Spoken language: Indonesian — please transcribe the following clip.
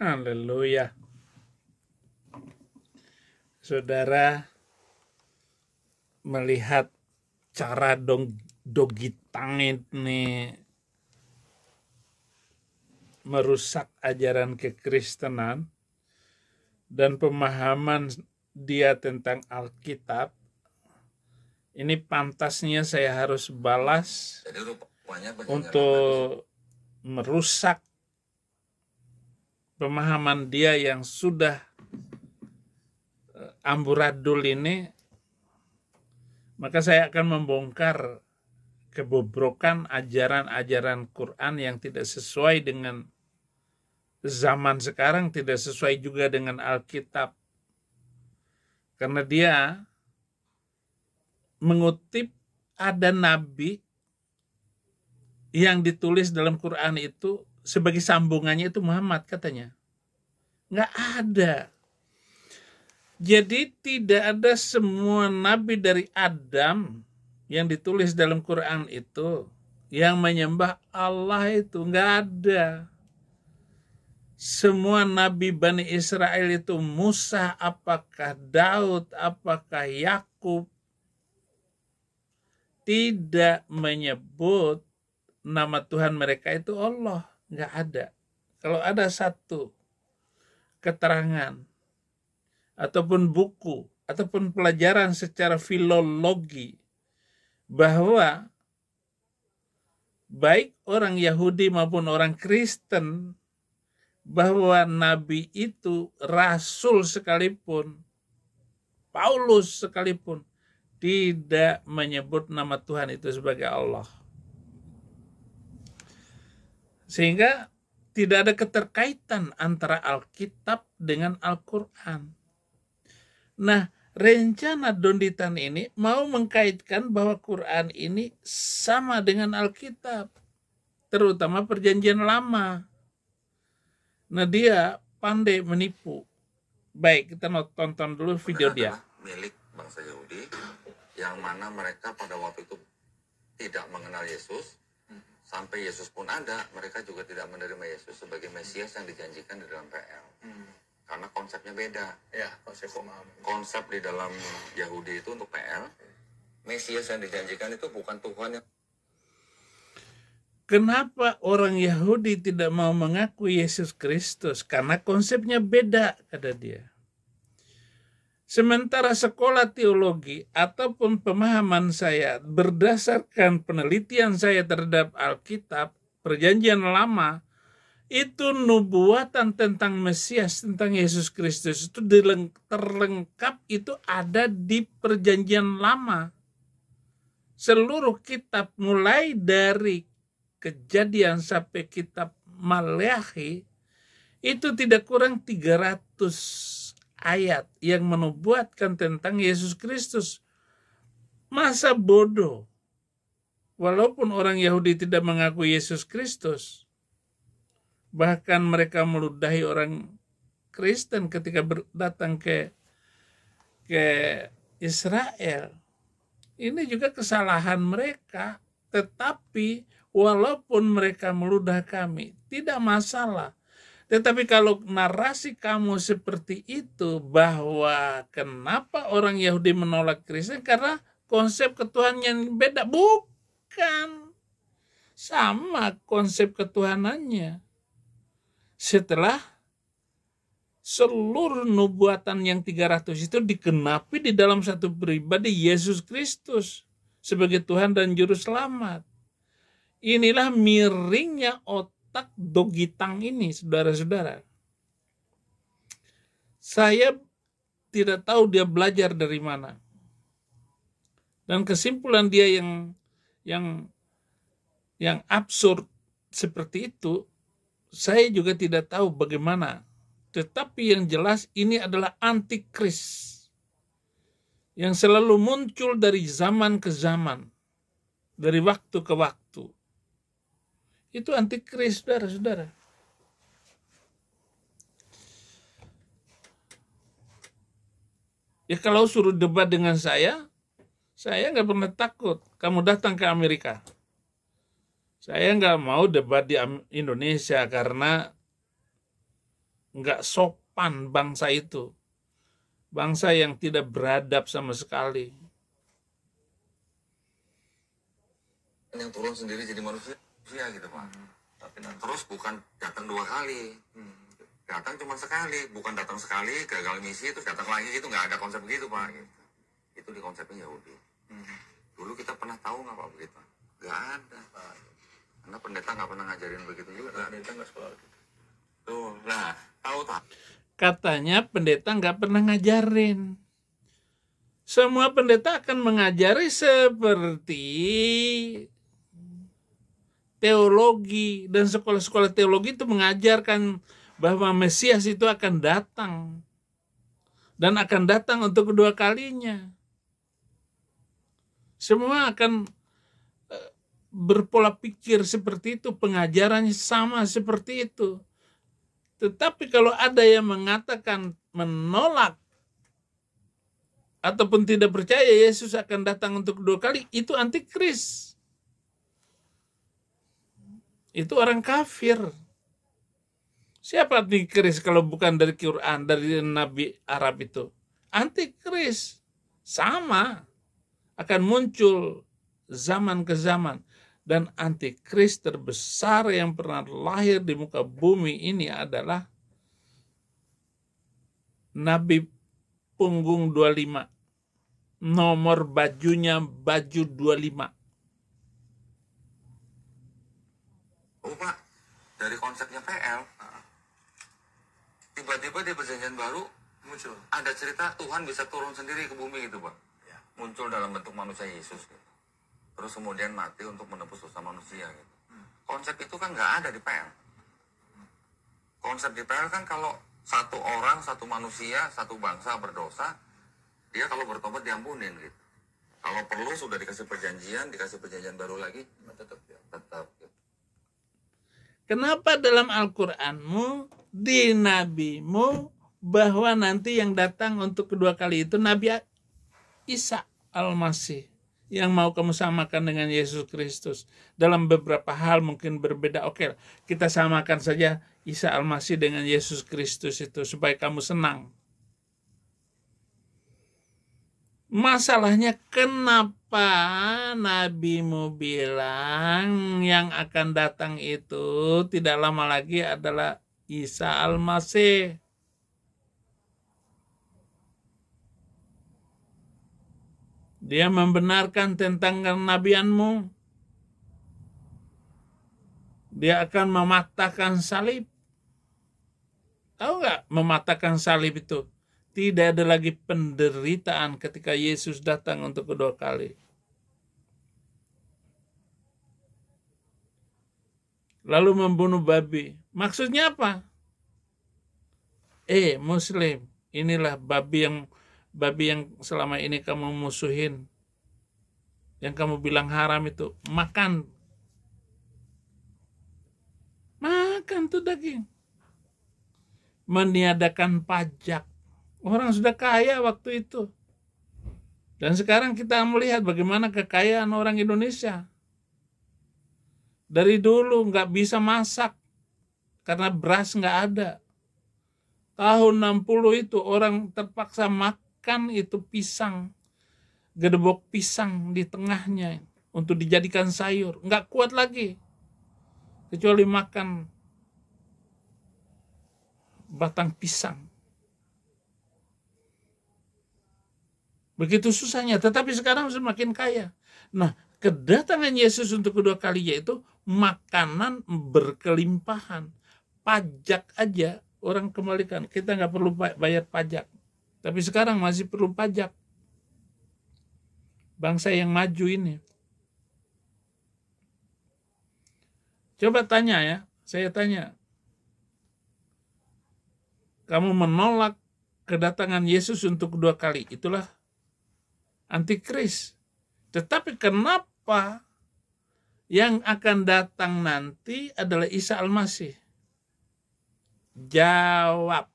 Haleluya. Saudara melihat cara dogitang ini merusak ajaran kekristenan dan pemahaman dia tentang Alkitab. Ini pantasnya saya harus balas untuk merusak pemahaman dia yang sudah amburadul ini. Maka saya akan membongkar kebobrokan ajaran-ajaran Quran yang tidak sesuai dengan zaman sekarang, tidak sesuai juga dengan Alkitab. Karena dia mengutip ada nabi yang ditulis dalam Quran itu sebagai sambungannya itu Muhammad katanya. Nggak ada. Jadi tidak ada semua nabi dari Adam yang ditulis dalam Quran itu yang menyembah Allah itu. Nggak ada. Semua nabi Bani Israel itu Musa, apakah Daud, apakah Yakub, tidak menyebut nama Tuhan mereka itu Allah. Nggak ada. Kalau ada satu keterangan ataupun buku ataupun pelajaran secara filologi bahwa baik orang Yahudi maupun orang Kristen, bahwa nabi itu, rasul sekalipun, Paulus sekalipun, tidak menyebut nama Tuhan itu sebagai Allah. Sehingga tidak ada keterkaitan antara Alkitab dengan Al-Quran. Nah, rencana Donditan ini mau mengkaitkan bahwa Quran ini sama dengan Alkitab, terutama Perjanjian Lama. Nah, dia pandai menipu. Baik, kita mau tonton dulu video dia. Milik bangsa Yahudi, yang mana mereka pada waktu itu tidak mengenal Yesus. Sampai Yesus pun ada, mereka juga tidak menerima Yesus sebagai Mesias yang dijanjikan di dalam PL. Karena konsepnya beda. Ya, konsep di dalam Yahudi itu untuk PL, Mesias yang dijanjikan itu bukan Tuhan yang... Kenapa orang Yahudi tidak mau mengaku Yesus Kristus? Karena konsepnya beda, kata dia. Sementara sekolah teologi ataupun pemahaman saya berdasarkan penelitian saya terhadap Alkitab, Perjanjian Lama, itu nubuatan tentang Mesias, tentang Yesus Kristus itu terlengkap itu ada di Perjanjian Lama. Seluruh kitab mulai dari Kejadian sampai kitab Maleakhi itu tidak kurang 300 ayat yang menubuatkan tentang Yesus Kristus. Masa bodoh. Walaupun orang Yahudi tidak mengaku Yesus Kristus, bahkan mereka meludahi orang Kristen ketika datang ke Israel. Ini juga kesalahan mereka. Tetapi walaupun mereka meludah kami, tidak masalah. Tetapi kalau narasi kamu seperti itu, bahwa kenapa orang Yahudi menolak Kristen karena konsep ketuhanan yang beda. Bukan. Sama konsep ketuhanannya. Setelah seluruh nubuatan yang 300 itu dikenapi di dalam satu pribadi, Yesus Kristus sebagai Tuhan dan Juru Selamat. Inilah miringnya otak dogitang ini, saudara-saudara. Saya tidak tahu dia belajar dari mana. Dan kesimpulan dia yang absurd seperti itu, saya juga tidak tahu bagaimana. Tetapi yang jelas ini adalah antikris yang selalu muncul dari zaman ke zaman, dari waktu ke waktu. Itu antikris, saudara-saudara. Ya kalau suruh debat dengan saya nggak pernah takut. Kamu datang ke Amerika, saya nggak mau debat di Indonesia karena nggak sopan bangsa itu. Bangsa yang tidak beradab sama sekali. Yang turun sendiri jadi manusia gitu Pak. Terus bukan datang 2 kali. Datang cuma sekali, bukan datang sekali, gagal misi, terus datang lagi, itu nggak ada konsep begitu Pak. Gitu. Itu di konsepnya Yahudi. Dulu kita pernah tahu nggak Pak begitu? Nggak ada Pak. Karena pendeta nggak pernah ngajarin begitu juga. Pendeta nggak sekolah gitu. Tuh, nah, tahu tak? Katanya pendeta nggak pernah ngajarin. Semua pendeta akan mengajari seperti teologi, dan sekolah-sekolah teologi itu mengajarkan bahwa Mesias itu akan datang dan akan datang untuk kedua kalinya. Semua akan berpola pikir seperti itu, pengajarannya sama seperti itu. Tetapi kalau ada yang mengatakan menolak ataupun tidak percaya Yesus akan datang untuk kedua kali, itu antikris. Itu orang kafir. Siapa antikris kalau bukan dari Quran, dari Nabi Arab itu? Antikris. Sama. Akan muncul zaman ke zaman. Dan antikris terbesar yang pernah lahir di muka bumi ini adalah Nabi punggung 25. Nomor bajunya baju 25. Oh Pak, dari konsepnya PL, tiba-tiba di perjanjian baru muncul. Ada cerita Tuhan bisa turun sendiri ke bumi gitu Pak. Ya. Muncul dalam bentuk manusia Yesus gitu. Terus kemudian mati untuk menebus dosa manusia gitu. Konsep itu kan nggak ada di PL. Konsep di PL kan kalau satu orang, satu manusia, satu bangsa berdosa, dia kalau bertobat diampunin gitu. Kalau perlu sudah dikasih perjanjian baru lagi, tetap gitu. Kenapa dalam Al-Qur'anmu, di nabimu, bahwa nanti yang datang untuk kedua kali itu Nabi Isa Al-Masih, yang mau kamu samakan dengan Yesus Kristus. Dalam beberapa hal mungkin berbeda. Oke, kita samakan saja Isa Al-Masih dengan Yesus Kristus itu supaya kamu senang. Masalahnya kenapa nabimu bilang yang akan datang itu tidak lama lagi adalah Isa Al-Masih? Dia membenarkan tentang kenabianmu. Dia akan mematahkan salib. Tahu nggak mematahkan salib itu? Tidak ada lagi penderitaan ketika Yesus datang untuk kedua kali. Lalu membunuh babi. Maksudnya apa? Muslim, inilah babi yang selama ini kamu musuhin, yang kamu bilang haram itu, makan tuh daging. Meniadakan pajak. Orang sudah kaya waktu itu. Dan sekarang kita melihat bagaimana kekayaan orang Indonesia. Dari dulu nggak bisa masak karena beras nggak ada. Tahun 60 itu orang terpaksa makan itu pisang, gedebok pisang di tengahnya untuk dijadikan sayur. Nggak kuat lagi, kecuali makan batang pisang. Begitu susahnya, tetapi sekarang semakin kaya. Nah, kedatangan Yesus untuk kedua kalinya itu makanan berkelimpahan. Pajak aja orang kembalikan. Kita nggak perlu bayar pajak. Tapi sekarang masih perlu pajak. Bangsa yang maju ini. Coba tanya ya, saya tanya. Kamu menolak kedatangan Yesus untuk kedua kali. Itulah antikris. Tetapi kenapa yang akan datang nanti adalah Isa Al-Masih? Jawab.